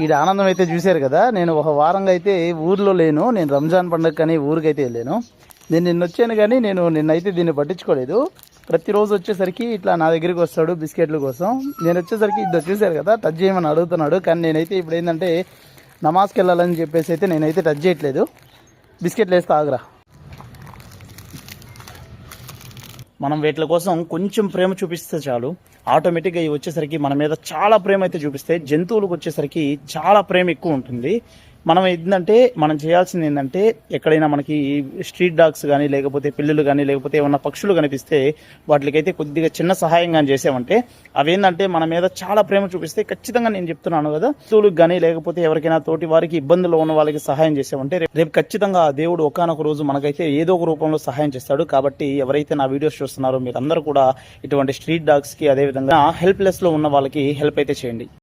ఈ ఆనందం అయితే చూశారు కదా. నేను ఒక వారంగా అయితే ఊర్లో లేను. నేను రంజాన్ పండుగ కానీ ఊరికైతే వెళ్ళాను. నేను నిన్న వచ్చాను కానీ నిన్నైతే దీన్ని పట్టించుకోలేదు. ప్రతిరోజు వచ్చేసరికి ఇట్లా నా దగ్గరికి వస్తాడు బిస్కెట్ల కోసం. నేను వచ్చేసరికి ఇద్దరు చూశారు కదా టచ్ చేయమని అడుగుతున్నాడు. కానీ నేనైతే ఇప్పుడు ఏంటంటే నమాజ్కి వెళ్ళాలని చెప్పేసి అయితే నేనైతే టచ్ చేయట్లేదు. బిస్కెట్లు వేస్తే ఆగరా. మనం వీటి కోసం కొంచెం ప్రేమ చూపిస్తే చాలు, ఆటోమేటిక్గా ఇవి వచ్చేసరికి మన మీద చాలా ప్రేమ అయితే చూపిస్తాయి. జంతువులకు వచ్చేసరికి చాలా ప్రేమ ఎక్కువ ఉంటుంది. మనం మనం చేయాల్సింది ఏంటంటే ఎక్కడైనా మనకి స్ట్రీట్ డాగ్స్ కానీ లేకపోతే పిల్లులు కానీ లేకపోతే ఏమన్నా పక్షులు కనిపిస్తే వాటికైతే కొద్దిగా చిన్న సహాయంగా చేసామంటే అవేంటంటే మన మీద చాలా ప్రేమ చూపిస్తే ఖచ్చితంగా నేను చెప్తున్నాను కదా, జంతువులకు కానీ లేకపోతే ఎవరికైనా తోటి వారికి ఇబ్బందులు ఉన్న వాళ్ళకి సహాయం చేసామంటే రేపు ఖచ్చితంగా ఆ దేవుడు ఒకానొక రోజు మనకైతే ఏదో ఒక రూపంలో సహాయం చేస్తాడు. కాబట్టి ఎవరైతే నా వీడియోస్ చూస్తున్నారో మీరందరూ కూడా ఇటువంటి స్ట్రీట్ డాగ్స్ కి అదేవిధంగా హెల్ప్లెస్ లో ఉన్న వాళ్ళకి హెల్ప్ అయితే చేయండి.